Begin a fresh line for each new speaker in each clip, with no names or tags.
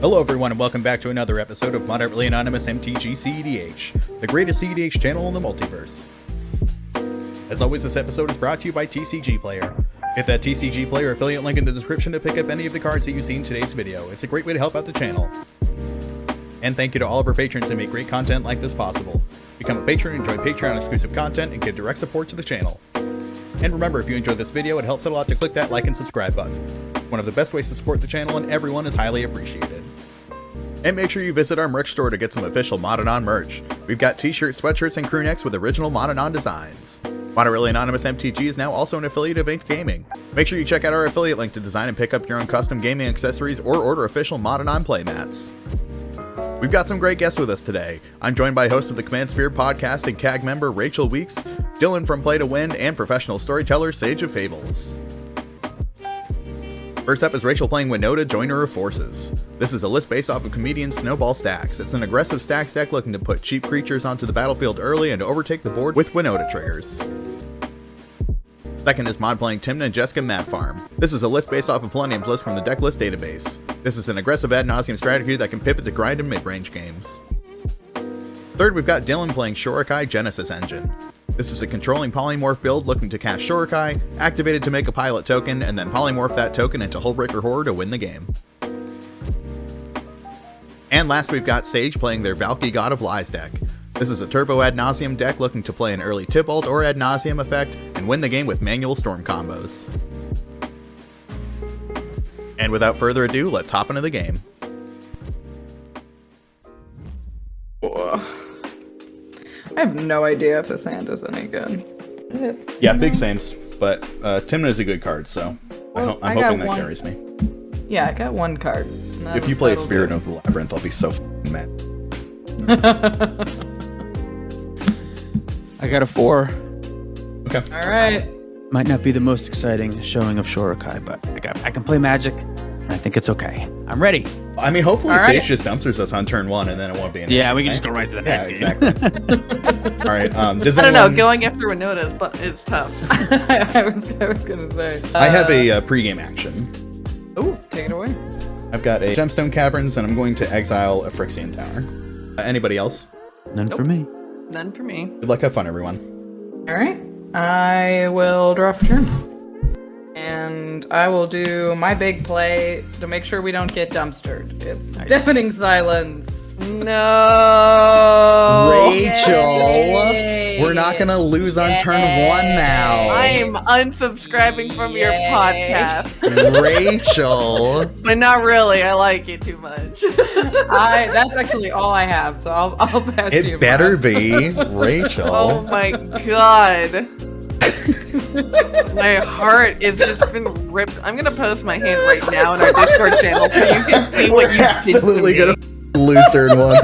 Hello everyone and welcome back to another episode of Moderately Anonymous MTG cEDH, the greatest cEDH channel in the multiverse. As always, this episode is brought to you by TCG Player. Hit that TCG Player affiliate link in the description to pick up any of the cards that you see in today's video. It's a great way to help out the channel. And thank you to all of our patrons that make great content like this possible. Become a patron, enjoy Patreon exclusive content, and get direct support to the channel. And remember, if you enjoyed this video, it helps a lot to click that like and subscribe button. One of the best ways to support the channel, and everyone is highly appreciated. And make sure you visit our merch store to get some official Modanon merch. We've got t-shirts, sweatshirts, and crew necks with original Modanon designs. Moderately Anonymous MTG is now also an affiliate of Inked Gaming. Make sure you check out our affiliate link to design and pick up your own custom gaming accessories or order official Modanon playmats. We've got some great guests with us today. I'm joined by host of the Command Sphere podcast and CAG member Rachel Weeks, Dylan from Play to Win, and professional storyteller Sage of Fables. First up is Rachel playing Winota, Joiner of Forces. This is a list based off of comedian Snowball Stacks. It's an aggressive stacks deck looking to put cheap creatures onto the battlefield early and overtake the board with Winota triggers. Second is Mod playing Tymna and Jeska Mad Farm. This is a list based off of Millennium's list from the Decklists database. This is an aggressive ad nauseam strategy that can pivot to grind and mid-range games. Third, we've got Dylan playing Shorikai Genesis Engine. This is a controlling polymorph build looking to cast Shorikai, activate it to make a pilot token, and then polymorph that token into Hullbreaker Horror to win the game. And last, we've got Sage playing their Valki God of Lies deck. This is a turbo ad nauseam deck looking to play an early Tibalt or ad nauseam effect and win the game with manual storm combos. And without further ado, let's hop into the game.
I have no idea if this hand is any good.
Yeah, big sames, but Tymna is a good card, so I'm hoping that carries me.
Yeah, I got one card.
If you play a Spirit of the Labyrinth, I'll be so f***ing mad.
I got a 4.
Okay.
Alright.
Might not be the most exciting showing of Shorikai, but I can play Magic, and I think it's okay. I'm ready.
I mean, hopefully Sage just dumpsters us on turn 1, and then it won't be an issue.
We can just go right to the next game.
Exactly. All right. Does
I don't
anyone...
know. Going after Winota is tough.
I was gonna say.
I have a pregame action.
Ooh, take it away.
I've got a Gemstone Caverns, and I'm going to exile a Phyrexian Tower. Anybody else?
None for me.
None for me.
Good luck. Have fun, everyone.
Alright. I will draw for turn. And I will do my big play to make sure we don't get dumpstered. It's nice. Deafening Silence.
No.
Rachel, we're not going to lose on turn 1 now.
I'm unsubscribing from your podcast.
Rachel.
But not really. I like it too much.
That's actually all I have, so I'll pass you.
It better be Rachel.
Oh my god. My heart has just been ripped. I'm gonna post my hand right now in our Discord channel so you can see what you
absolutely
did to me.
Gonna lose turn 1.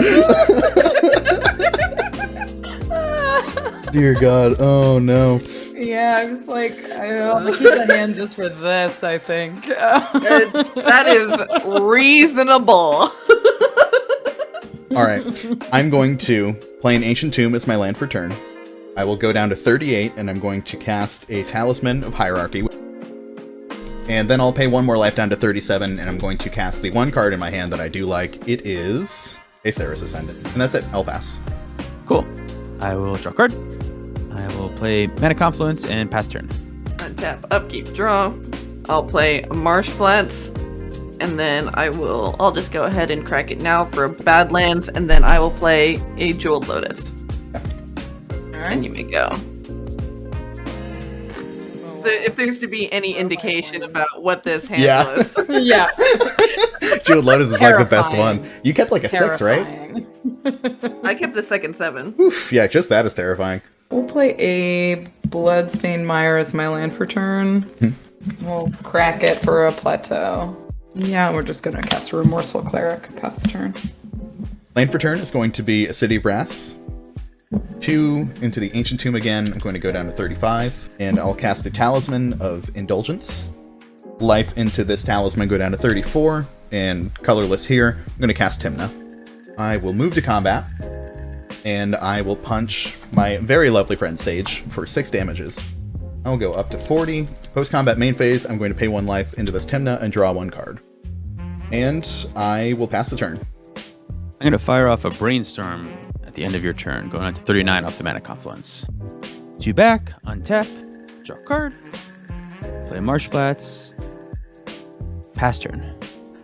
Dear God, oh no.
Yeah, I was like, I'll keep the hand just for this, I think.
That is reasonable.
Alright, I'm going to play an Ancient Tomb as my land for turn. I will go down to 38, and I'm going to cast a Talisman of Hierarchy. And then I'll pay 1 more life down to 37, and I'm going to cast the 1 card in my hand that I do like. It is a Sarah's Ascendant. And that's it. I'll pass.
Cool. I will draw a card. I will play Mana Confluence and pass turn.
Untap, upkeep, draw. I'll play Marsh Flats. And then I'll just go ahead and crack it now for a Badlands, and then I will play a Jeweled Lotus. And you may go. So if there's to be any indication about what this hand was.
Yeah.
Jeweled Lotus is like the best one. You kept like a 6, right?
I kept the second 7.
Oof, yeah, just that is terrifying.
We'll play a Bloodstained Mire as my land for turn. We'll crack it for a plateau. Yeah, we're just going to cast a Remorseful Cleric, pass the turn.
Land for turn is going to be a City of Brass. 2 into the Ancient Tomb again. I'm going to go down to 35, and I'll cast a Talisman of Indulgence. Life into this Talisman, go down to 34, and colorless here, I'm going to cast Tymna. I will move to combat, and I will punch my very lovely friend Sage for 6 damages. I'll go up to 40. Post-combat main phase, I'm going to pay 1 life into this Tymna and draw 1 card. And I will pass the turn.
I'm going to fire off a Brainstorm at the end of your turn, going on to 39 off the Mana Confluence. 2 back, untap, draw a card, play Marsh Flats, pass turn.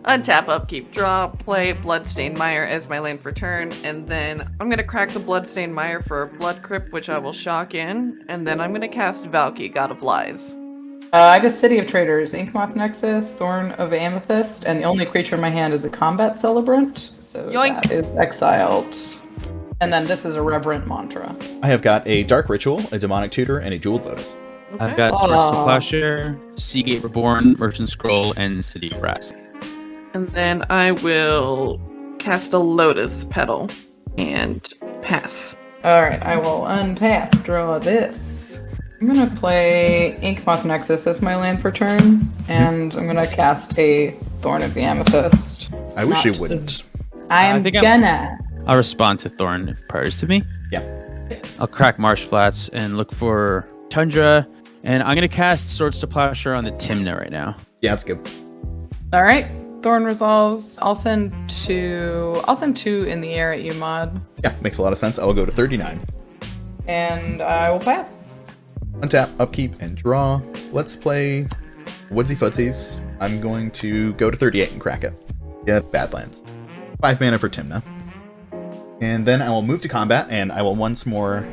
Untap, upkeep, draw, play Bloodstained Mire as my land for turn, and then I'm going to crack the Bloodstained Mire for a Blood Crypt, which I will shock in, and then I'm going to cast Valki, God of Lies.
I have a City of Traders, Inkmoth Nexus, Thorn of Amethyst, and the only creature in my hand is a Combat Celebrant, so
Yoink.
that is exiled. And then this is a Reverent Mantra.
I have got a Dark Ritual, a Demonic Tutor, and a Jeweled Lotus.
I've got Swords to Plowshare, Seagate Reborn, Merchant Scroll, and City of Brass.
And then I will cast a Lotus Petal and pass.
Alright, I will untap, draw this. I'm gonna play Inkmoth Nexus as my land for turn, and I'm gonna cast a Thorn of the Amethyst.
I wish
Not
you wouldn't.
I'm
think
gonna.
I'll respond to Thorn if priors to me.
Yeah.
I'll crack Marsh Flats and look for Tundra, and I'm going to cast Swords to Plowshare on the Tymna right now.
Yeah, that's good.
Alright, Thorn resolves. I'll send two in the air at you, Mod.
Yeah, makes a lot of sense. I will go to 39.
And I will pass.
Untap, upkeep, and draw. Let's play Woodsy Footsies. I'm going to go to 38 and crack it. Yeah, Badlands. 5 mana for Tymna. And then I will move to combat, and I will once more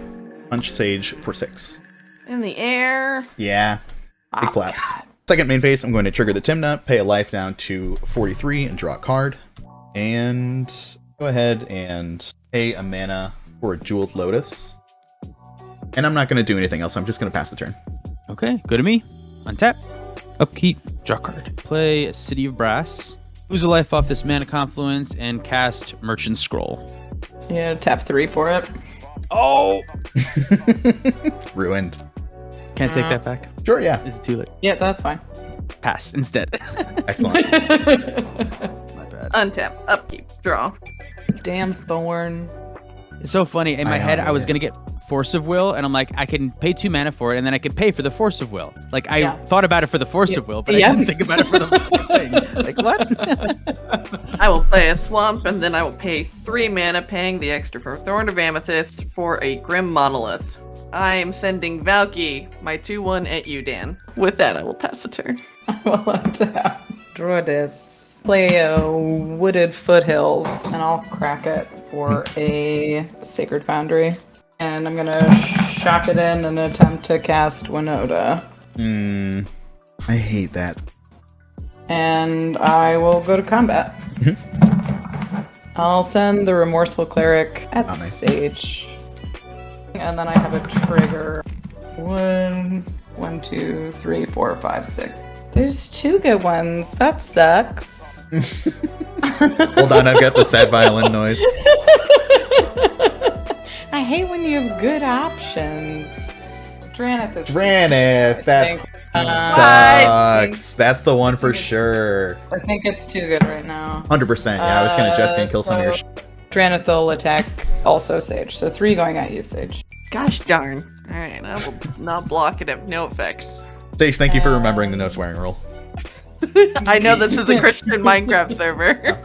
punch Sage for 6.
In the air.
Yeah, big
Oh,
flaps.
God.
Second main phase, I'm going to trigger the Tymna, pay a life down to 43, and draw a card. And go ahead and pay a mana for a Jeweled Lotus. And I'm not going to do anything else. I'm just going to pass the turn.
Okay, go to me. Untap, upkeep, draw card. Play a City of Brass. Lose a life off this Mana Confluence and cast Merchant Scroll.
Yeah, tap 3 for it.
Oh!
Ruined.
Can't take that back.
Sure, yeah.
Is it too late?
Yeah, that's fine.
Pass instead.
Excellent.
My bad.
Untap, upkeep, draw.
Damn Thorn.
It's so funny. In my head, I was going to get Force of Will, and I'm like, I can pay 2 mana for it, and then I can pay for the Force of Will. Like, I thought about it for the Force of Will, but I didn't think about it for the thing. Like, what?
I will play a Swamp, and then I will pay 3 mana, paying the extra for Thorn of Amethyst for a Grim Monolith. I am sending Valki, my 2/1 at you, Dan. With that, I will pass the turn.
Well, untap. Draw this. Play a Wooded Foothills, and I'll crack it for a Sacred Foundry. And I'm gonna shock it in and attempt to cast Winota.
I hate that.
And I will go to combat. I'll send the Remorseful Cleric at
nice.
Sage. And then I have a trigger. 1, 2, 3, 4, 5, 6. There's 2 good ones. That sucks.
Hold on, I've got the sad violin noise.
I hate when you have good options. Dranith is...
Dranith, that
I
sucks. That's the one for sure.
think it's too good right now.
100%. Yeah, I was going to Jeska and kill some of your
Dranith will attack also Sage. So 3 going at you, Sage.
Gosh darn. Alright, I will not block it, have no effects.
Sage, thank you for remembering the no swearing rule.
I know this is a Christian Minecraft server.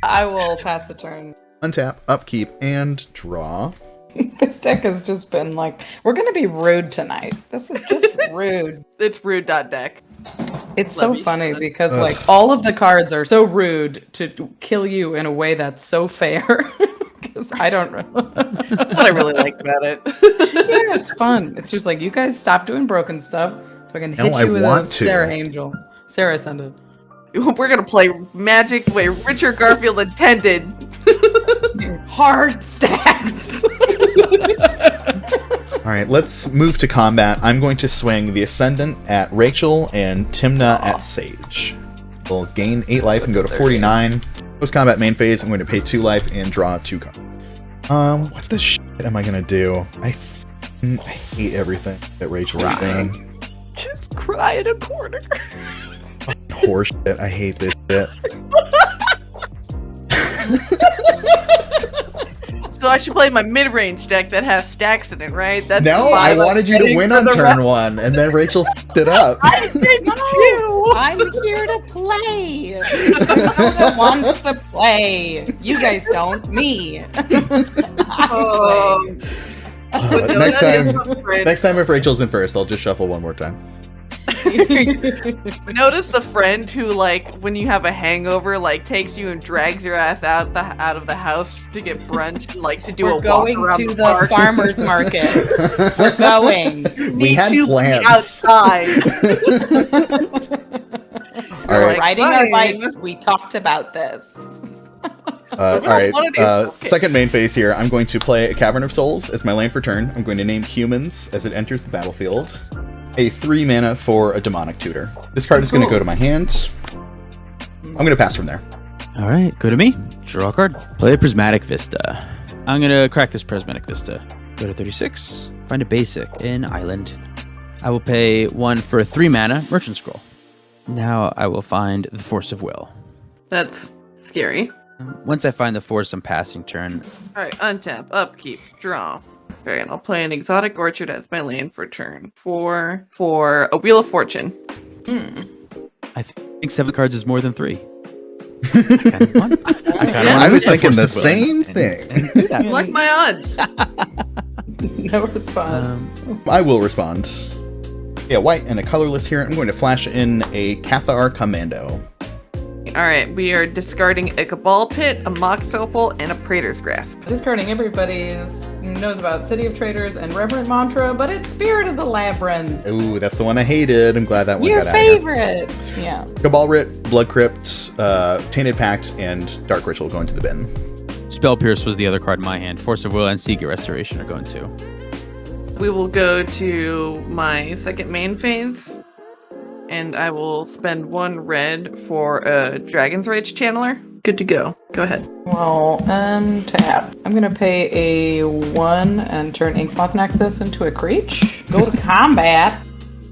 I will pass the turn.
Untap, upkeep, and draw.
This deck has just been like, we're going to be rude tonight. This is just rude.
It's rude.deck.
It's
Love
so
you,
funny
Shannon.
because like all of the cards are so rude to kill you in a way that's so fair. Because I don't know.
That's what I really like about it.
Yeah, it's fun. It's just like, you guys stop doing broken stuff so I can hit
No, I
you with a
want to.
Sarah Angel. Sarah ascended.
We're gonna play Magic the way Richard Garfield intended.
Hard stacks.
All right, let's move to combat. I'm going to swing the Ascendant at Rachel and Tymna at Sage. We'll gain 8 life and go to 49. Post-combat main phase, I'm going to pay 2 life and draw 2 cards. What the shit am I going to do? I hate everything that Rachel is doing.
Just cry in a corner.
Horse shit. I hate this shit.
So I should play my mid-range deck that has stacks in it, right? That's
No,
the
I
vibe I'm
wanted you to
getting
win
for
on
the
turn
rest-
1, and then Rachel f***ed it up.
I did too.
I'm here to play. Winota wants to play. You guys don't. Me.
Oh.
Next time if Rachel's in first, I'll just shuffle one more time.
Notice the friend who, like, when you have a hangover, like, takes you and drags your ass out of the house to get brunch, and, like, to do
We're
a walk
going
around
to
the
the
park.
farmer's market. We're going.
We had
to
plans.
be outside.
All right.
Riding our bikes. We talked about this.
All right.
Okay.
Second main phase here. I'm going to play a Cavern of Souls as my land for turn. I'm going to name humans as it enters the battlefield. A 3 mana for a demonic tutor. This card is going to go to my hand. I'm going to pass from there.
All right, go to me. Draw a card. Play a Prismatic Vista. I'm going to crack this Prismatic Vista. Go to 36. Find a basic in Island. I will pay 1 for a 3 mana Merchant Scroll. Now I will find the Force of Will.
That's scary.
Once I find the Force, I'm passing turn.
Alright, untap, upkeep, draw. Okay, and I'll play an Exotic Orchard as my land for turn. For a Wheel of Fortune.
I think 7 cards is more than 3. I
was thinking the same thing.
I like my odds.
No response.
I will respond. Yeah, white and a colorless here. I'm going to flash in a Cathar Commando.
Alright, we are discarding a Cabal Pit, a Mox Opal, and a Praetor's Grasp.
Discarding everybody's knows about City of Traders and Reverent Mantra, but it's Spirit of the Labyrinth.
Ooh, that's the one I hated. I'm glad that one
Your
got out of here.
favorite. Yeah.
Cabal Writ, Blood Crypt, Tainted Pact, and Dark Ritual going to the bin.
Spell Pierce was the other card in my hand. Force of Will and Secret Restoration are going to.
We will go to my second main phase, and I will spend 1 red for a Dragon's Rage Channeler. Good to go. Go ahead.
Well, untap. I'm gonna pay a 1 and turn Inkmoth Nexus into a Creech. Go to combat.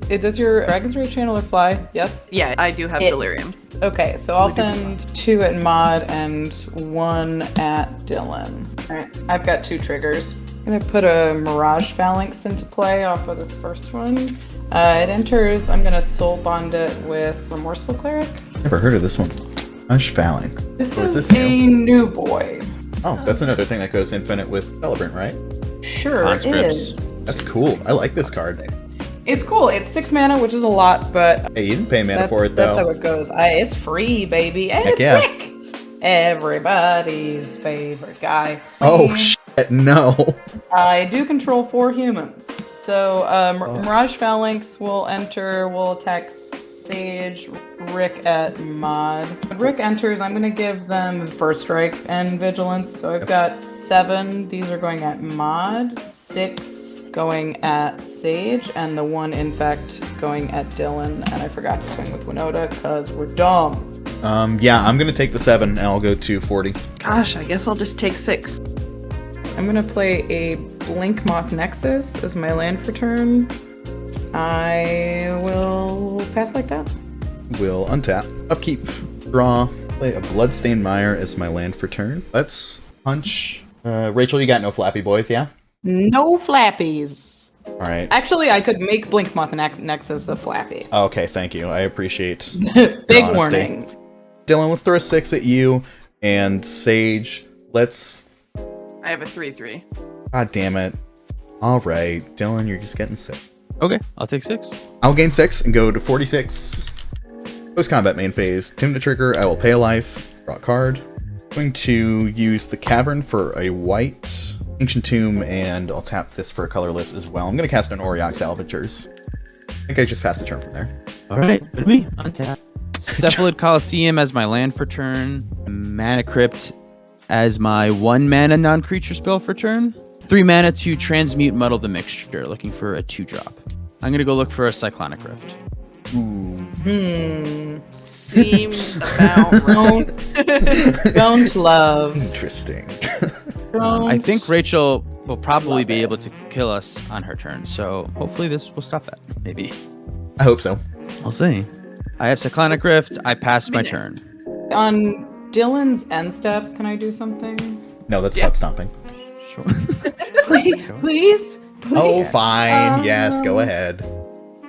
Does your Dragon's Rage Channeler fly? Yes?
Yeah, I do have Delirium.
Okay, so I'll send 2 at Mod and 1 at Dylan. Alright, I've got 2 triggers. I'm gonna put a Mirage Phalanx into play off of this first one. It enters, I'm gonna Soul Bond it with Remorseful Cleric.
Never heard of this one. Hush Phalanx.
This
Or
is
this
a new boy.
Oh, that's another thing that goes infinite with Celebrant, right?
Sure
Conscripts.
is.
That's cool. I like this card.
It's cool. It's 6 mana, which is a lot, but
Hey, you didn't pay mana for it,
that's
though.
how it goes. It's free, baby. And
Heck
it's
yeah.
quick. Everybody's favorite guy.
Oh, shit, no.
I do control 4 humans. So, Mirage Phalanx will enter, will attack Sage, Rick at Mod. When Rick enters, I'm going to give them First Strike and Vigilance. So I've got 7. These are going at Mod, 6 going at Sage, and the 1 Infect going at Dylan. And I forgot to swing with Winota because we're dumb.
Yeah, I'm gonna take the 7 and I'll go to 40.
Gosh, I guess I'll just take 6.
I'm going to play a Blink Moth Nexus as my land for turn. I will pass like that.
Will untap, upkeep, draw, play a Bloodstained Mire as my land for turn. Let's punch. Rachel, you got no Flappy Boys, yeah?
No flappies.
All right.
Actually, I could make Blink Moth Nexus a flappy.
Okay, thank you. I appreciate
Big
your honesty.
warning.
Dylan, let's throw a 6 at you. And Sage, let's...
I have a 3/3.
God damn it. All right, Dylan, you're just getting 6.
Okay, I'll take 6.
I'll gain 6 and go to 46. Post-combat main phase. Tymna trigger, I will pay a life. Draw a card. Going to use the Cavern for a white Ancient Tomb, and I'll tap this for a colorless as well. I'm going to cast an Auriok Salvagers. I think I just passed the turn from there.
All right, good me. Untap. Cephalid Coliseum as my land for turn. Mana Crypt as my 1 mana non-creature spell for turn. 3 mana to transmute Muddle the Mixture, looking for a 2-drop. I'm going to go look for a Cyclonic Rift.
Seems about right.
Don't love.
Interesting.
I think Rachel will probably be able to kill us on her turn, so hopefully this will stop that. Maybe.
I hope so.
I'll see. I have Cyclonic Rift. I passed my turn.
On Dylan's end step, can I do something?
No, that's
Yeah.
pub stomping.
Sure.
Please?
Oh, fine. Yes, go ahead.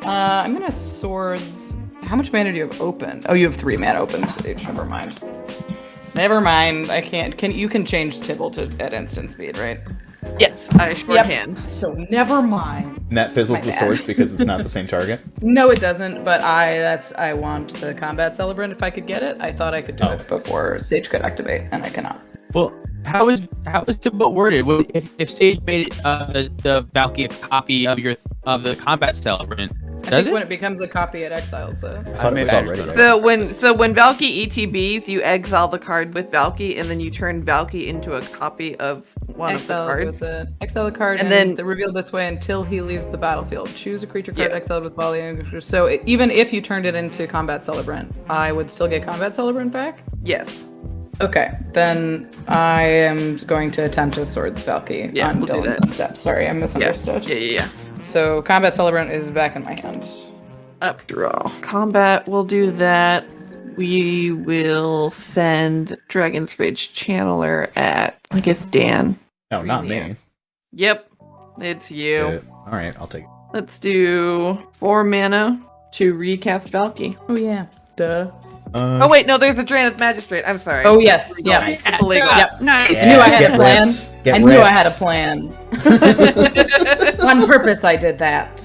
I'm gonna Swords How much mana do you have open? Oh, you have 3 mana open, Sage. Never mind. Never mind. I can't. You can change Tibalt at instant speed, right?
Yes, I sure can.
So never mind.
And that fizzles
My
the
bad.
sword because it's not the same target.
No, it doesn't. But I want the combat celebrant if I could get it. I thought I could do it before Sage could activate, and I cannot.
Well, how is Tibalt worded? Well, if Sage made the Valki a copy of the combat celebrant,
I
does
think
it?
when it becomes a copy, it exiles it.
I thought it was already there.
So when Valki ETBs, you exile the card with Valki, and then you turn Valki into a copy of one of the cards.
Exile the card,
And
and
then-
reveal this way until he leaves the battlefield. Choose a creature card
Yeah.
exiled with volley. So even if you turned it into combat celebrant, I would still get combat celebrant back.
Yes.
Okay, then I am going to attempt a Swords Valky
Yeah,
on
we'll do
Dylan's
that.
step. Sorry, I
Yeah.
misunderstood.
Yeah.
So Combat Celebrant is back in my hand.
Up draw. Combat will do that. We will send Dragon's Rage Channeler at, I guess, Dan.
No, not me.
Yep, it's you.
All right, I'll take it.
Let's do 4 mana to recast Valki.
Oh yeah, duh.
Oh wait, no, there's a Drannith Magistrate. I'm sorry.
Oh yes,
Legal.
yeah.
It's illegal.
Yep.
Nice.
I knew I had
Get
a plan.
ripped. Get
I knew I had a
ripped.
plan. On purpose, I did that.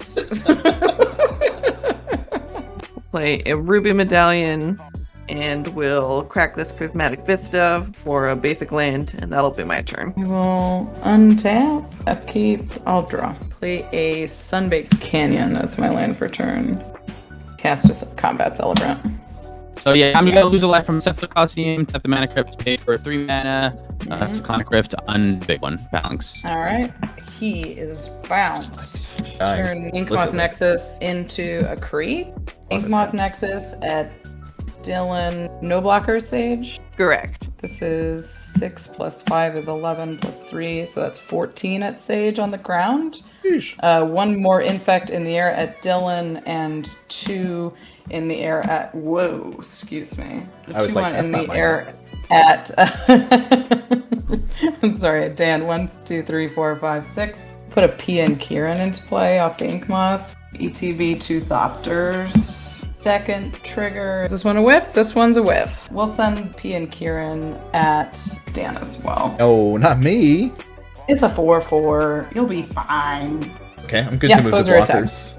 Play a Ruby Medallion, and we'll crack this Prismatic Vista for a basic land, and that'll be my turn.
We will untap, upkeep, I'll draw. Play a Sunbaked Canyon as my land for turn. Cast a Combat Celebrant.
So yeah, I'm gonna lose a life from Scepter Coliseum, tap the mana crypt, pay for 3 mana, Cyclonic Rift on big one, balance.
Alright, he is bounced.
Dying.
Turn Inkmoth
Listen.
Nexus into a creep.
What is
Inkmoth
that?
Nexus at Dylan. No blocker Sage.
Correct.
This is 6 plus 5 is 11 plus 3, so that's 14 at Sage on the ground.
Sheesh.
1 more infect in the air at Dylan, and 2 in the air at excuse me.
I was
2
like,
one
that's
in
not
the
my
air at I'm sorry, at Dan. 1, 2, 3, 4, 5, 6. Put a P and Kieran into play off the Inkmoth. ETB 2 Thopters. Second trigger. Is this one a whiff? This one's a whiff. We'll send P and Kieran at Dan as well.
No, not me.
It's a 4/4. You'll be fine.
Okay, I'm good
Yeah,
to move the
those are
blockers.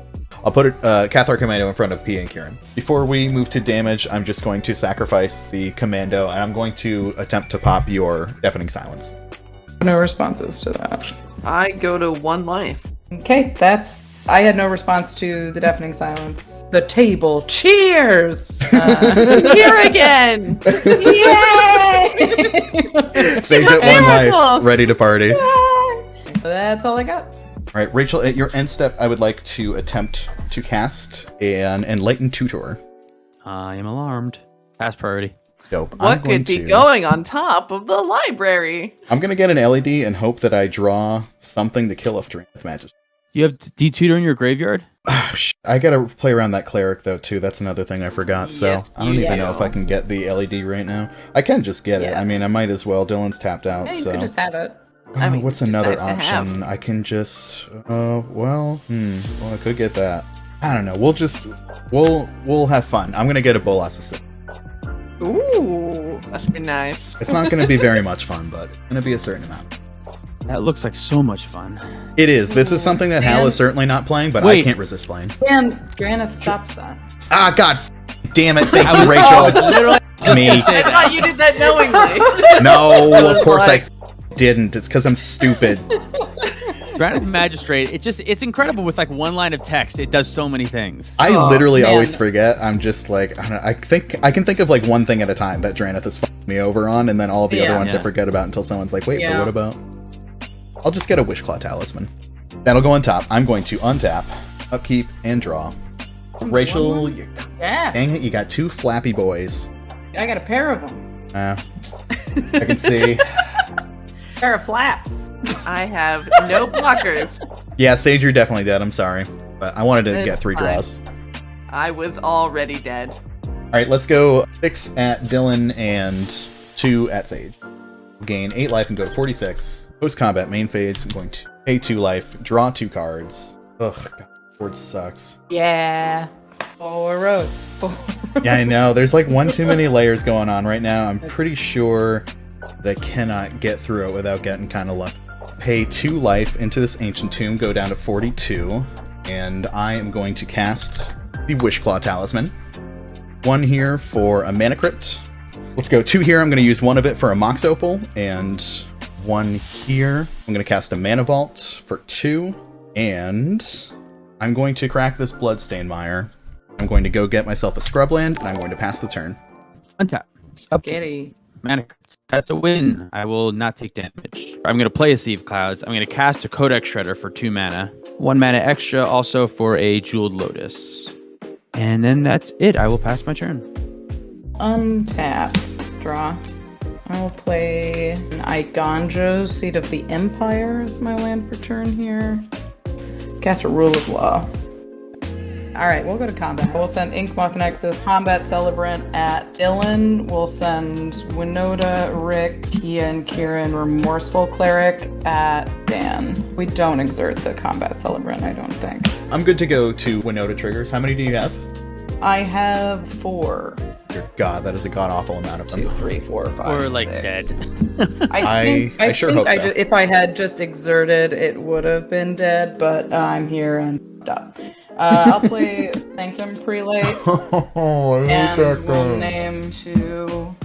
I'll put Cathar Commando in front of P and Kieran. Before we move to damage, I'm just going to sacrifice the Commando, and I'm going to attempt to pop your Deafening Silence.
No responses to that.
I go to 1 life.
Okay, I had no response to the Deafening Silence. The table cheers!
Here again!
Yay!
Sage at 1
miracle!
life, ready to party.
That's all I got.
All right, Rachel, at your end step, I would like to attempt to cast an Enlightened Tutor.
I am alarmed. Pass priority.
Dope.
What could be going on top of the library?
I'm going to get an LED and hope that I draw something to kill a Drannith Magistrate.
You have D-Tutor in your graveyard?
I gotta play around that cleric though too. That's another thing I forgot. So
Yes,
I don't even know
yes.
if I can get the LED right now. I can just get it. I mean, I
Yes.
might as well. Dylan's tapped out.
Yeah, you
so
could just have it.
I mean,
what's
it's
another
nice to have.
option? I can just. Well, I could get that. I don't know. We'll have fun. I'm gonna get a Bolas Assist.
Ooh, that should be nice.
It's not gonna be very much fun, but it's gonna be a certain amount.
That looks like so much fun.
It is. This is something that Hal
Man.
is certainly not playing, but I
Wait.
can't resist playing.
And Granite stops that.
Ah, God damn it! Thank
I
you,
was
Rachel.
literally just
Me.
gonna say
I
that.
thought you did that knowingly.
No,
I was
of course
like-
I didn't. It's because I'm stupid.
Drannith Magistrate, it's incredible with like 1 line of text. It does so many things.
I
Oh,
literally
man.
always forget. I'm just like, I don't know. I can think of like one thing at a time that Drannith has fucked me over on, and then all the other
Yeah.
ones I
Yeah.
forget about until someone's like, wait, but
Yeah.
what about? I'll just get a Wishclaw Talisman. That'll go on top. I'm going to untap, upkeep, and draw. Rachel,
Yeah,
dang it, you got 2 flappy boys.
I got a pair of them.
I can see.
Pair of flaps.
I have no blockers.
Yeah, Sage, you're definitely dead. I'm sorry, but I wanted to
It's
get 3
fine.
draws.
I was already dead.
All right, let's go 6 at Dylan and 2 at Sage. Gain 8 life and go to 46. Post combat main phase. I'm going to pay 2 life, draw 2 cards. Ugh, God, board sucks.
Yeah. Oh, a rose.
Yeah, I know. There's like one too many layers going on right now. I'm pretty sure that I cannot get through it without getting kind of lucky. Pay 2 life into this ancient tomb, go down to 42, and I am going to cast the Wishclaw Talisman. 1 here for a mana crypt. Let's go 2 here. I'm going to use 1 of it for a Mox Opal, and 1 here. I'm going to cast a Mana Vault for 2, and I'm going to crack this Bloodstained Mire. I'm going to go get myself a Scrubland, and I'm going to pass the turn.
Untap.
Spaghetti.
Mana crypt. That's a win. I will not take damage. I'm going to play a Sea of Clouds. I'm going to cast a Codex Shredder for 2 mana. 1 mana extra also for a Jeweled Lotus. And then that's it. I will pass my turn.
Untap. Draw. I will play an Igonjo, Seat of the Empire as my land for turn here. Cast a Rule of Law. Alright, we'll go to combat. We'll send Inkmoth Nexus, Combat Celebrant at Dylan. We'll send Winota, Rick, Kia, and Kieran, Remorseful Cleric at Dan. We don't exert the Combat Celebrant, I don't think.
I'm good to go to Winota triggers. How many do you have?
I have 4.
Dear God, that is a god-awful amount of them.
2, 3, 4, 5,
Or like
6.
dead.
I sure hope so.
If I had just exerted, it would have been dead, but I'm here and up. I'll play Sanctum Prelate.
Oh, I hate
And
that
we'll
game.
name 2.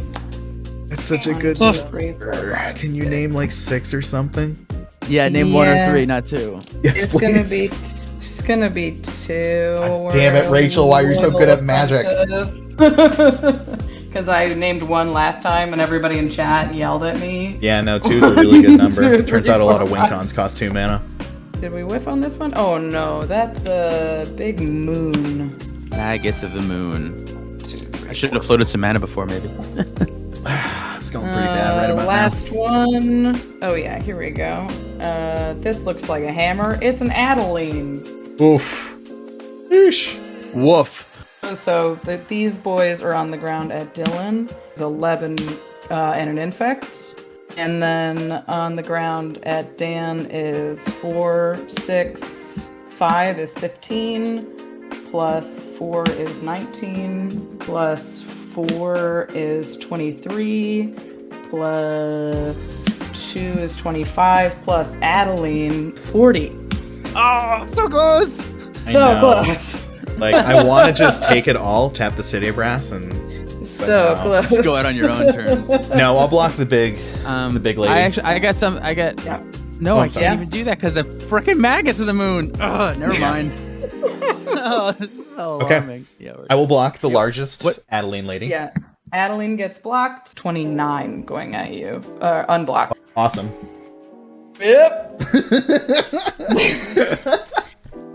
It's such a good
2, 3, 4, 5,
Can you
6.
name like 6 or something?
Yeah, name 1 or
Yeah.
3, not 2.
Yes,
It's
please.
gonna be 2.
God damn it, Rachel, why are you so good at magic?
Because I named 1 last time and everybody in chat yelled at me.
Yeah, no, 2's a really good number.
2,
Turns
3,
out a lot of
4,
win
5.
cons cost 2 mana.
Did we whiff on this one? Oh no, that's a big moon.
Magus of the Moon.
2, 3,
I should have floated some mana before, maybe.
It's going pretty bad right about
last one. Oh yeah, here we go. This looks like a hammer. It's an Adeline.
now. Oof. Eesh.
Woof.
So these boys are on the ground at Dylan. It's 11 and an infect. And then on the ground at Dan is 4, 6, 5 is 15, plus 4 is 19, plus 4 is 23, plus 2 is 25, plus Adeline, 40.
Oh, so close.
I
So
know.
close.
Like, I want to just take it all, tap the City Brass, and...
So
no.
close.
Just go out on your own terms.
No, I'll block the big lady.
I got some. I got.
Yep.
No,
Oh,
I
I'm
can't
sorry.
even do that because the frickin' Magus of the Moon. Ugh, never mind. Oh, this is so
Okay.
alarming. Yeah,
I will block the largest
What?
Adeline lady.
Yeah. Adeline gets blocked. 29 going at you. Unblocked.
Awesome.
Yep.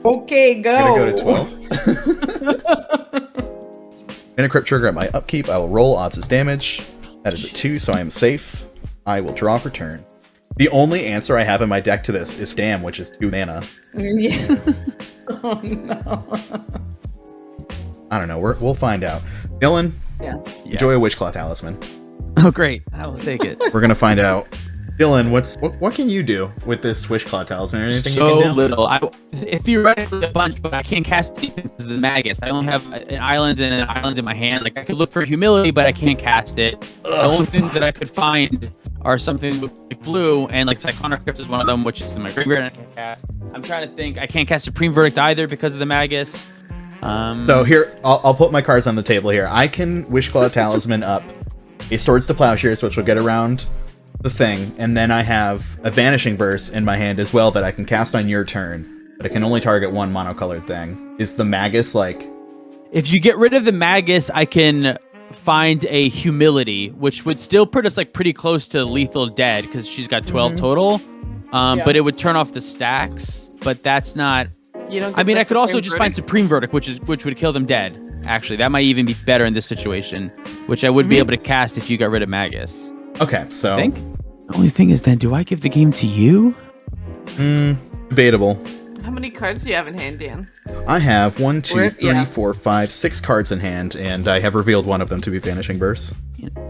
Okay, go.
Gonna go to 12. In a crypt trigger at my upkeep, I will roll odds as damage. That is a 2, so I am safe. I will draw for turn. The only answer I have in my deck to this is Damn, which is 2 mana.
Yeah. Oh no.
I don't know. We'll find out. Dylan,
Yeah.
enjoy a Witchclaw Talisman.
Oh, great. I will take it.
We're gonna find out. Dylan, what can you do with this Witchclaw Talisman? Anything
So
you can do?
little. Theoretically a bunch, but I can't cast anything because of the Magus. I only have an island and an island in my hand. Like I could look for Humility, but I can't cast it. The only things that I could find are something with like blue, and like Psychonic Crypt is one of them, which is in my graveyard and I can't cast. I'm trying to think. I can't cast Supreme Verdict either because of the Magus.
So here, I'll put my cards on the table here. I can Wishclaw Talisman up a Swords to Plowshares, which will get around the thing, and then I have a Vanishing Verse in my hand as well that I can cast on your turn, but it can only target one monocolored thing. Is the Magus like...
If you get rid of the Magus, I can find a Humility, which would still put us like pretty close to Lethal Dead because she's got 12 total.
Yeah.
But it would turn off the stacks. But that's not.
You don't.
I mean,
get
I could
the
also
Supreme
just find
Verdict?
Supreme Verdict, which would kill them dead. Actually, that might even be better in this situation, which I would be able to cast if you got rid of Magus.
Okay, so...
I think. The only thing is, then, do I give the game to you?
Debatable.
How many cards do you have in hand, Dan?
I have 1, 2,
Where's-
3,
yeah.
4, 5, 6 cards in hand, and I have revealed one of them to be Vanishing Verse.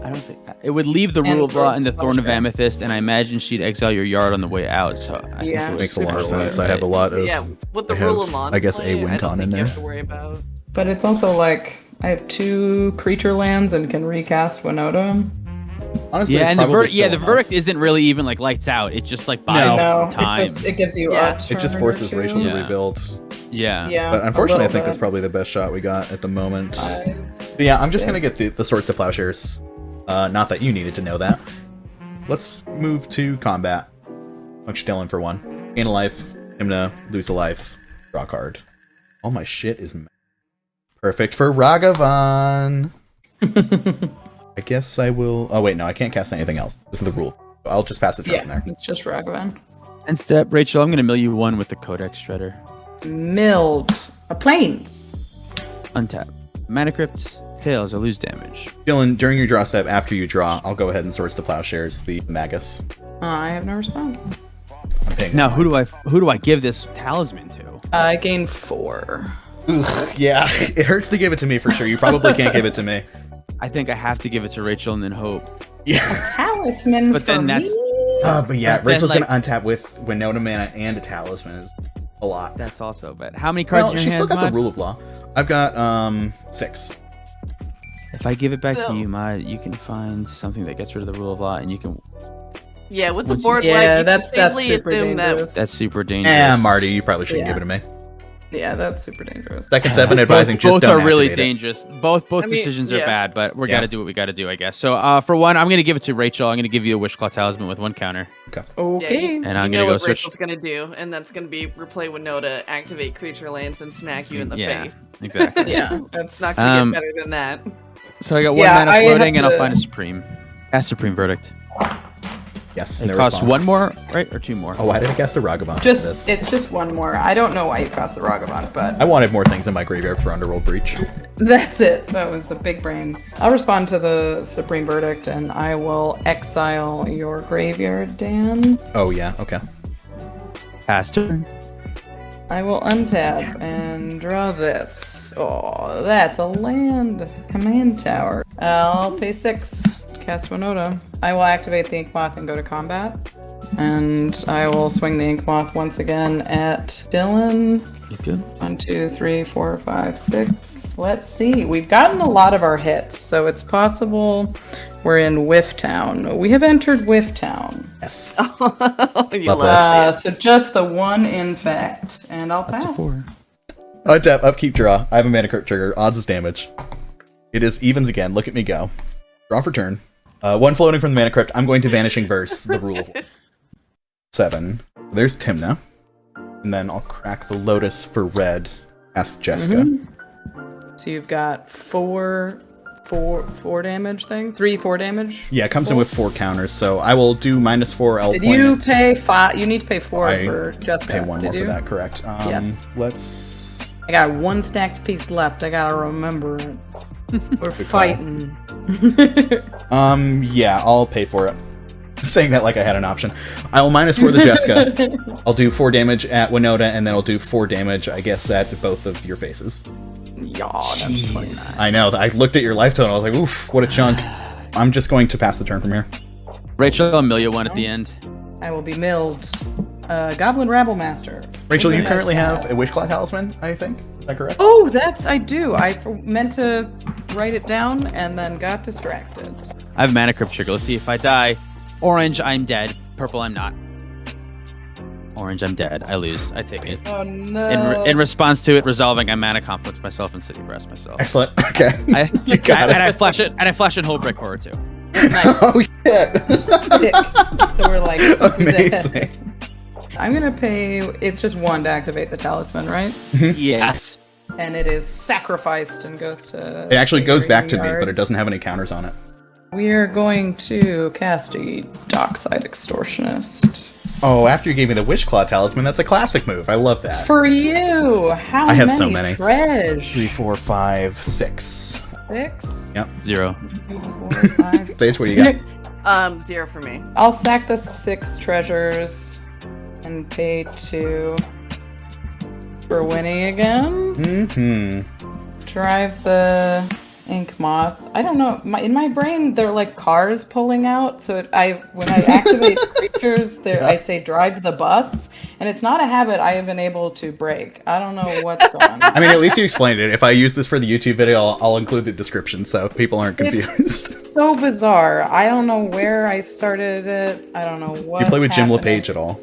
I don't think it would leave the
And
Rule of Law
Swords
and the
to
Thorn of
Plowshare.
Amethyst, and I imagine she'd exile your yard on the way out. So I think
Yeah.
it was
Makes a lot of
super low,
sense. I have a lot of...
Yeah, with the
I
rule
have,
of law.
I guess, a
play,
win
I don't
con in
think you
there.
have to worry about.
But it's also like I have 2 creature lands and can recast Winota.
Honestly,
Yeah,
it's
and
probably still
the
enough.
verdict isn't really even like lights out. It just like buys
No.
us
No,
some time.
it gives you
Yeah.
a
It just
turn
forces
or two.
Rachel to
Yeah.
rebuild.
Yeah.
Yeah,
But
a
unfortunately, I
little
think that's
bit.
probably the best shot we got at the moment.
5,
But yeah, I'm just gonna
6.
get the Swords to Plowshares. Not that you needed to know that. Let's move to combat. Punch Dylan for 1. Gain a life. Tymna, lose a life. Draw a card. All my shit is perfect for Ragavan. I guess I will. Oh wait, no, I can't cast anything else. This is the rule. I'll just pass the turn
Yeah,
there.
it's just Ragavan.
And step, Rachel, I'm going to mill you 1 with the Codex Shredder.
Milled. A plains.
Untap. Mana Crypt. Tails, I lose damage.
Dylan, during your draw step, after you draw, I'll go ahead and Swords to Plowshares the Magus.
I have no response.
I'm paying.
Now, who do I give this talisman to?
I gain 4.
Ugh, yeah, it hurts to give it to me for sure. You probably can't give it to me.
I think I have to give it to Rachel and then hope.
Yeah.
Talisman
But
for
then that's-
me?
But yeah,
But then,
Rachel's
like-
gonna untap with Winota Mana and a Talisman is a lot.
That's also bad. How many cards
Well,
in your
she's still
hands,
got the
Mod?
Rule of Law. I've got 6.
If I give it back to
So-
you, Mod, you can find something that gets rid of the Rule of Law, and you can.
Yeah, with the
Once you-
board
Yeah,
like, you
that's
can safely
super
assume
dangerous.
That's super dangerous.
Marty, you probably shouldn't
Yeah.
give it to me.
Yeah, that's super dangerous.
Second 7 advising just
both
don't
are really
activate it.
dangerous. Both
I mean,
decisions are
yeah.
bad, but we
Yeah.
got to do what we got to do, I guess. So for 1, I'm going to give it to Rachel. I'm going to give you a Wishclaw Talisman with 1 counter.
Okay.
And I'm
you
going
know
to go
what
switch.
Rachel's gonna do, and that's gonna be replay Winota, activate creature lands, and smack you in the
Yeah,
face.
exactly.
Yeah, that's
It's not gonna
Um,
get better than that.
So I got 1
Yeah,
mana
I have
floating, and I'll
to-
find a Supreme. Cast Supreme Verdict.
Yes.
It
no
costs
response.
1 more, right? Or 2 more?
Oh, why did I cast a Ragavan?
just
This?
it's just 1 more. I don't know why you cast the Ragavan, but
I wanted more things in my graveyard for Underworld Breach.
that's it. That was the big brain. I'll respond to the Supreme Verdict, and I will exile your graveyard, Dan.
Oh yeah, okay.
Pass turn.
I will untap and draw this. Oh, that's a land. Command tower. I'll pay 6. Cast Winota. I will activate the Inkmoth and go to combat. And I will swing the Inkmoth once again at Dylan.
Yep.
1, 2, 3, 4, 5, 6. Let's see. We've gotten a lot of our hits, so it's possible we're in Whiff Town. We have entered Whiff Town.
Yes.
You
Love
love
this.
So just the 1 infect, and I'll pass.
That's a 4.
Untap, upkeep, draw. I have a Mana Crypt trigger. Odds is damage. It is evens again. Look at me go. Draw for turn. 1 floating from the Mana Crypt. I'm going to Vanishing Verse, the rule of 7. There's Tymna. And then I'll crack the Lotus for red. Ask Jeska.
So you've got 4 damage thing? 3, 4 damage?
Yeah, it comes in with 4 counters, so I will do -4 L
Did
point
you
it.
pay 5? You need to pay 4
I
for Jessica.
Pay 1 more
Did
for
you?
that, correct.
Yes.
Let's...
I got 1 stacks piece left. I gotta remember it. We're
call.
fighting.
Yeah, I'll pay for it. Saying that like I had an option. I will -4 the Jeska. I'll do 4 damage at Winota, and then I'll do 4 damage, I guess, at both of your faces.
Yeah, that's 29.
I know. I looked at your life total. I was like, oof, what a chunk. I'm just going to pass the turn from here.
Rachel, I'll mill you 1 at the end.
I will be milled. Goblin Rabble Master.
Rachel, you
Nice.
currently have a Wishclaw Talisman, I think. Is that correct?
Oh, I do. I meant to write it down and then got distracted.
I have Mana Crypt trigger. Let's see if I die. Orange, I'm dead. Purple, I'm not. Orange, I'm dead. I lose. I take it.
Oh no.
In response to it resolving, I mana conflicts myself and city breast myself.
Excellent. Okay.
I
got it.
and I flash it, and I flash in whole brick horror too.
Oh, shit.
So we're like super dead.
Amazing.
I'm gonna pay. It's just 1 to activate the talisman, right?
Yes.
And it is sacrificed and goes to.
It actually goes back to me,
graveyard.
but it doesn't have any counters on it.
We are going to cast a Dockside Extortionist.
Oh, after you gave me the Wishclaw Talisman, that's a classic move. I love that.
For you! How
I have
many
so many.
Treasure?
3, 4, 5, 6.
6?
Yep.
0.
2, 4, 5.
Sage, what do you got?
0 for me.
I'll sack the 6 treasures and pay 2 for Winnie again.
Mm-hmm.
Drive the Ink Moth. I don't know. In my brain, they're like cars pulling out. So when I activate creatures, I say drive the bus, and it's not a habit I have been able to break. I don't know what's going on.
I mean, at least you explained it. If I use this for the YouTube video, I'll include the description so people aren't confused.
It's so bizarre. I don't know where I started it. I don't know what.
You play with Jim LePage at all?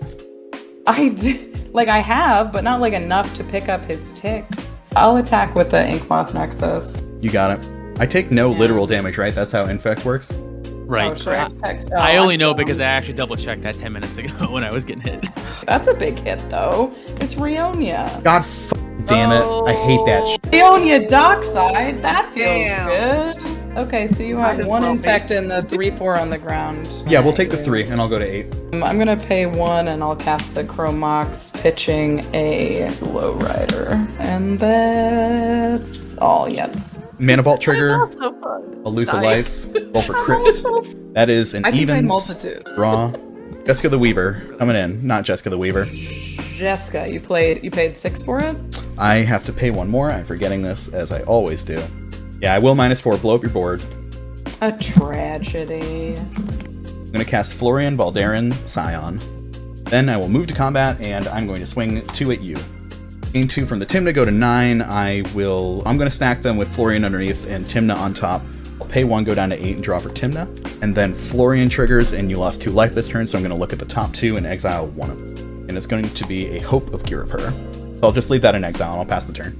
I did, I have, but not enough to pick up his ticks. I'll attack with the Ink Moth Nexus.
You got it. I take no literal damage, right? That's how Infect works?
Right.
Oh, correct.
I only know because I actually double-checked that 10 minutes ago when I was getting hit.
That's a big hit, though. It's Rionia.
God damn it. I hate that shit.
Rionia Dockside. That feels
Damn.
good. Okay, so you have one Infect and the 3/4 on the ground.
Yeah, we'll take the 3, and I'll go to 8.
I'm gonna pay 1, and I'll cast the Chromox, pitching a Lowrider. And that's all, yes.
Mana Vault trigger.
So fun.
I'll lose a life. Roll for crit. That is an
I can say
evens.
multitude.
Draw. Jeska the Weaver coming in. Not Jeska the Weaver.
Jeska, you paid 6 for it?
I have to pay 1 more. I'm forgetting this, as I always do. Yeah, I will -4. Blow up your board.
A tragedy.
I'm going to cast Florian Valdarin Scion. Then I will move to combat, and I'm going to swing 2 at you. Gain 2 from the Tymna, go to 9. I'm going to stack them with Florian underneath and Tymna on top. I'll pay 1, go down to 8, and draw for Tymna. And then Florian triggers, and you lost 2 life this turn, so I'm going to look at the top 2 and exile 1 of them. And it's going to be a Hope of Girapur. So I'll just leave that in exile, and I'll pass the turn.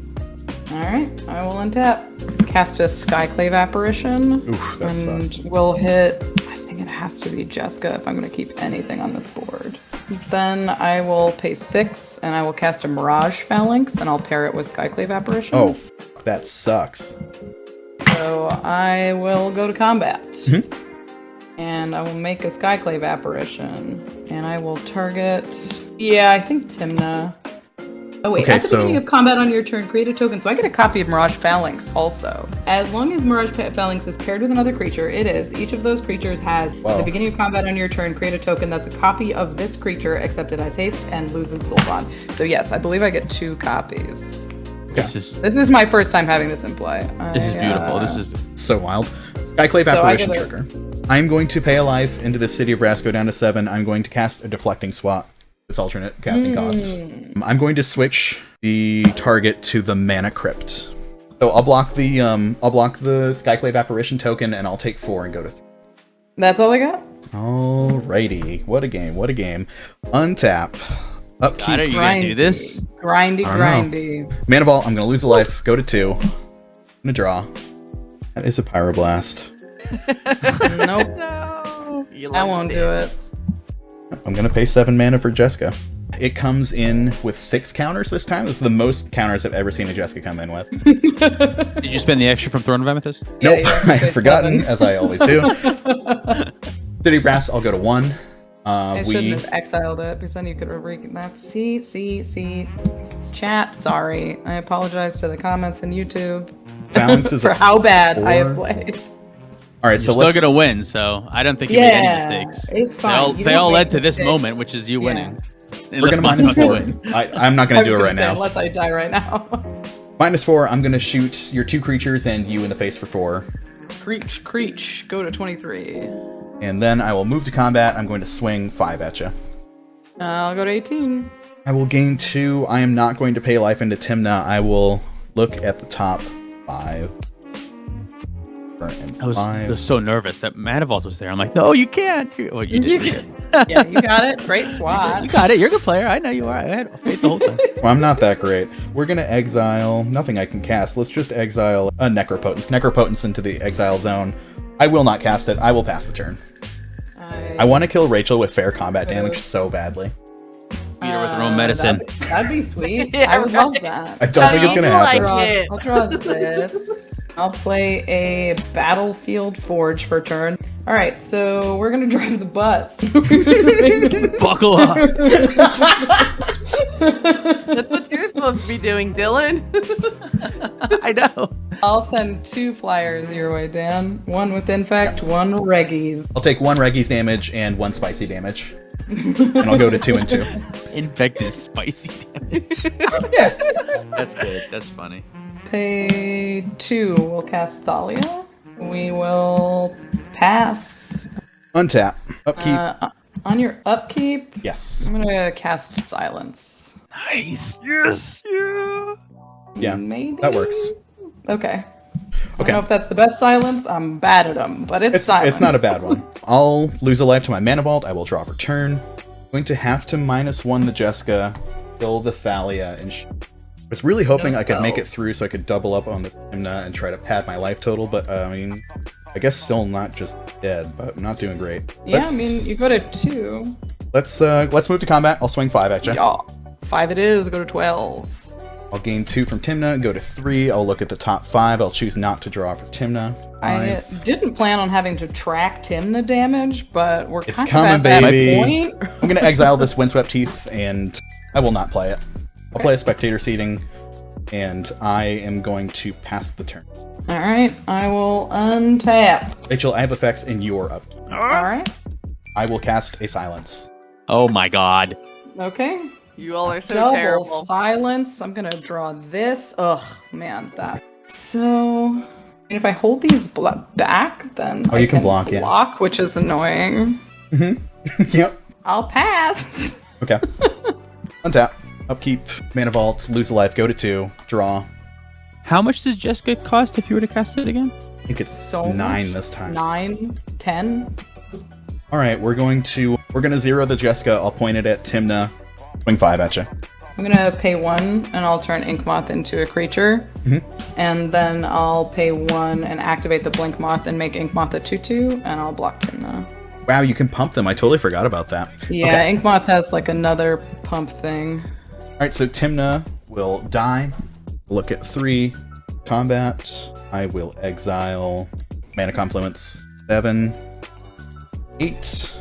Alright, I will untap. Cast a Skyclave Apparition.
Oof, that
and
sucks.
we'll hit, I think it has to be Jeska if I'm going to keep anything on this board. Then I will pay 6, and I will cast a Mirage Phalanx, and I'll pair it with Skyclave Apparition.
Oh, that sucks.
So I will go to combat.
Mhm.
And I will make a Skyclave Apparition. And I will target... Yeah, I think Tymna. Oh wait,
Okay,
at the
so-
beginning of combat on your turn, create a token. So I get a copy of Mirage Phalanx also. As long as Mirage Phalanx is paired with another creature, it is. Each of those creatures has, at
Wow.
the beginning of combat on your turn, create a token that's a copy of this creature, except it has haste and loses Soul Bond. So yes, I believe I get 2 copies. This is my first time having this in play.
This is beautiful. This is
So wild. Skyclave
So I
Apparition
get a-
trigger. I'm going to pay a life into the City of Brass, go down to 7. I'm going to cast a Deflecting Swat. This alternate casting cost. I'm going to switch the target to the Mana Crypt. So I'll block the Skyclave Apparition token, and I'll take 4 and go to 3.
That's all I got?
Alrighty. What a game. What a game. Untap. Upkeep.
God, are you gonna do this?
Grindy,
I don't
grindy.
Mana Vault. I'm going to lose a life. Go to 2. I'm going to draw. That is a Pyroblast.
Nope,
No. You
I
love to
won't
see
do it.
I'm going to pay 7 mana for Jeska. It comes in with 6 counters this time. This is the most counters I've ever seen a Jeska come in with.
Did you spend the extra from Throne of Amethyst?
Yeah,
Nope,
you have to
I've
pay
forgotten,
7.
as I always do. City Brass, I'll go to 1.
I shouldn't have exiled it because then you could have that. See. Chat, sorry. I apologize to the comments in YouTube
Phalanx is
for
a
how bad I
4.
have played.
All right,
You're
so
still gonna win, so I don't think you made any mistakes.
It's fine. You
They
don't
all
make
led to this
mistakes.
moment, which is you
Yeah.
winning.
We're
Unless
gonna
mine's
minus
about to
4.
win.
I'm not
I
gonna
was
do it
gonna
right
say,
now.
unless I die right now.
-4. I'm gonna shoot your 2 creatures and you in the face for 4,
Creech. Go to 23.
and then I will move to combat. I'm going to swing 5 at you.
I'll go to 18.
I will gain 2. I am not going to pay life into Tymna. I will look at the top 5. And
I was
5.
so nervous that Manivault was there. I'm like, no, you can't. Well, you did. You did.
Yeah, you got it. Great swat.
You got it. You're a good player. I know you are. I had faith the whole time.
Well, I'm not that great. We're gonna exile nothing I can cast. Let's just exile a Necropotence into the exile zone. I will not cast it. I will pass the turn. I want to kill Rachel with fair combat damage so badly.
Beat her with her own medicine.
That'd be sweet.
Yeah,
I would love
right.
that.
I don't think it's gonna happen.
Like-
I'll draw this. I'll play a Battlefield Forge for turn. All right, so we're gonna drive the bus.
Buckle up.
That's what you're supposed to be doing, Dylan.
I know.
I'll send 2 flyers your way, Dan. 1 with Infect, 1 Reggies.
I'll take 1 Reggie's damage and 1 spicy damage. And I'll go to 2 and 2.
Infect is spicy damage.
Yeah.
That's good. That's funny.
Pay 2. We'll cast Thalia. We will pass.
Untap. Upkeep.
On your upkeep,
Yes.
I'm gonna cast Silence.
Nice. Yes. Yeah.
Yeah,
Maybe?
that works.
Okay. I
Okay.
don't know if that's the best silence. I'm bad at them, but it's silence.
It's not a bad one. I'll lose a life to my Mana Vault. I will draw for turn. Going to have to -1 the Jeska, kill the Thalia, and I was really hoping
No
I could make it
spells.
through so I could double up on this Tymna and try to pad my life total, but I mean, I guess still not just dead, but I'm not doing great.
Yeah, I mean, you go to 2.
Let's move to combat. I'll swing 5 at you.
Yeah. 5 it is. Go to 12.
I'll gain 2 from Tymna, go to 3. I'll look at the top 5. I'll choose not to draw for Tymna.
I didn't plan on having to track Tymna damage, but we're
It's
kind
coming,
of at
baby.
that point.
I'm gonna exile this Windswept Teeth, and I will not play it. I'll play a Spectator Seating, and I am going to pass the turn.
All right, I will untap.
Rachel, I have effects in your upkeep.
All right.
I will cast a Silence.
Oh my god.
Okay.
You all are so
Double
terrible.
silence. I'm gonna draw this. Ugh, man, that. So, if I hold these back, then
Oh, you can block, yeah.
block, which is annoying.
Yep.
I'll pass.
Okay. Untap. Upkeep. Mana Vault. Lose a life. Go to 2. Draw.
How much does Jeska cost if you were to cast it again?
I think it's
So
9
much.
this time.
9, 10.
All right, we're gonna zero the Jeska. I'll point it at Tymna. Swing 5 at you.
I'm gonna pay 1, and I'll turn Inkmoth into a creature. And then I'll pay 1 and activate the Blink Moth and make Inkmoth a 2/2, and I'll block Tymna.
Wow, you can pump them. I totally forgot about that.
Yeah,
Okay.
Inkmoth has like another pump thing.
All right, so Tymna will die. Look at 3. Combat. I will exile Mana Complements 7, 8,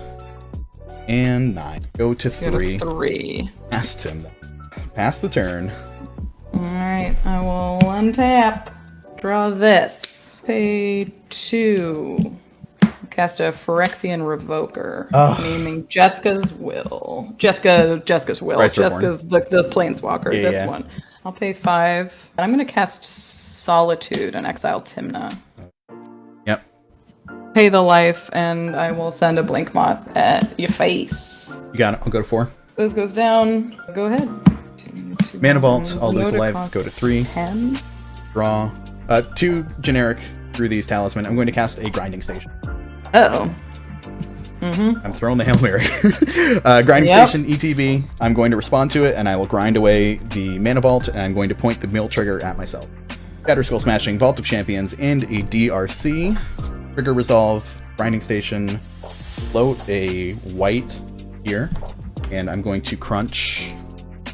and 9. Go to
Go
3.
to 3.
Pass Tymna. Pass the turn.
Alright, I will untap. Draw this. Pay 2. Cast a Phyrexian Revoker,
Ugh.
naming Jeska's Will. Jeska's Will.
Rise Reborn.
Jeska's the Planeswalker,
Yeah,
this
yeah.
one. I'll pay 5. And I'm going to cast Solitude and exile Tymna.
Yep.
Pay the life, and I will send a Blink Moth at your face.
You got it. I'll go to 4.
This goes down. Go ahead.
Mana Vault. I'll lose a
Winota
life.
costs
Go to 3.
10.
Draw. 2 generic through these talisman. I'm going to cast a Grinding Station.
Uh-oh.
I'm throwing the Hail Mary. Grinding
Yep.
Station, ETB. I'm going to respond to it, and I will grind away the Mana Vault, and I'm going to point the mill trigger at myself. Shatter Skull Smashing, Vault of Champions, and a DRC. Trigger Resolve, Grinding Station, float a white here, and I'm going to crunch...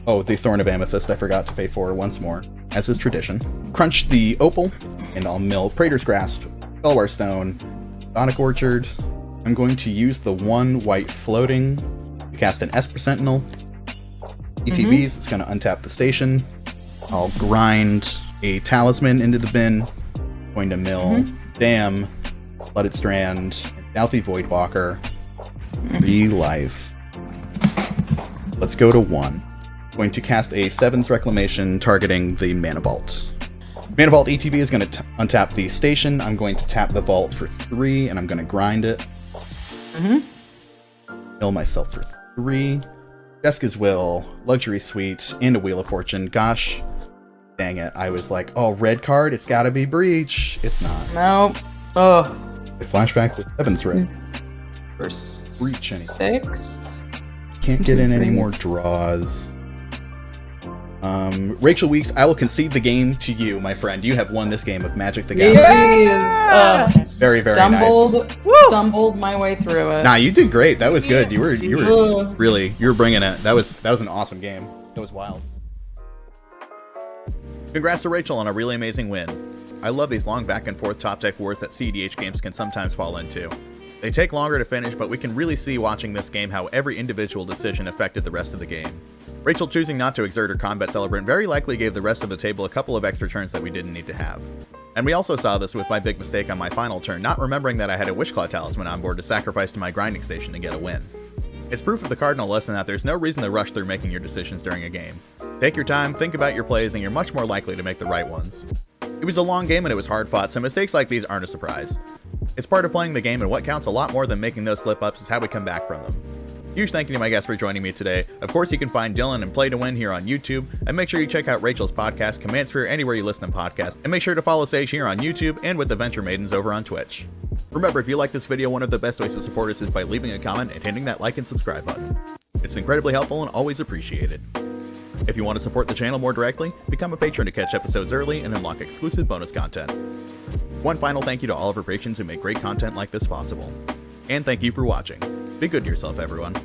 Oh, the Thorn of Amethyst, I forgot to pay for once more, as is tradition. Crunch the Opal, and I'll mill Praetor's Grasp, Belwar Stone, Sonic Orchard. I'm going to use the 1 white floating to cast an Esper Sentinel. ETBs, it's going to untap the station. I'll grind a Talisman into the bin. Going to mill Dam, Flooded Strand, and Douthie Voidwalker. 3 life. Let's go to 1. Going to cast a 7's Reclamation targeting the Mana Vault. Mana Vault ETB is going to untap the station. I'm going to tap the vault for 3, and I'm going to grind it. Mill myself for 3. Jeska's Will, Luxury Suite, and a Wheel of Fortune. Gosh, dang it. I was like, oh, red card, it's gotta be Breach. It's not.
Nope. Oh.
The flashback with Evan's Ring.
For
Breach anyway.
6.
Can't get in any more draws. Rachel Weeks, I will concede the game to you, my friend. You have won this game of Magic the Gathering. Very, very nice.
Stumbled my way through it.
Nah, you did great. That was good. You were bringing it. That was an awesome game. That was wild. Congrats to Rachel on a really amazing win. I love these long back and forth top deck wars that cEDH games can sometimes fall into. They take longer to finish, but we can really see watching this game how every individual decision affected the rest of the game. Rachel choosing not to exert her combat celebrant very likely gave the rest of the table a couple of extra turns that we didn't need to have. And we also saw this with my big mistake on my final turn, not remembering that I had a Wishclaw Talisman on board to sacrifice to my grinding station to get a win. It's proof of the cardinal lesson that there's no reason to rush through making your decisions during a game. Take your time, think about your plays, and you're much more likely to make the right ones. It was a long game and it was hard fought, so mistakes like these aren't a surprise. It's part of playing the game, and what counts a lot more than making those slip-ups is how we come back from them. Huge thank you to my guests for joining me today. Of course, you can find Dylan and Play to Win here on YouTube, and make sure you check out Rachel's podcast, Command Sphere, anywhere you listen to podcasts, and make sure to follow Sage here on YouTube and with the Venture Maidens over on Twitch. Remember, if you like this video, one of the best ways to support us is by leaving a comment and hitting that like and subscribe button. It's incredibly helpful and always appreciated. If you want to support the channel more directly, become a patron to catch episodes early and unlock exclusive bonus content. One final thank you to all of our patrons who make great content like this possible. And thank you for watching. Be good to yourself, everyone.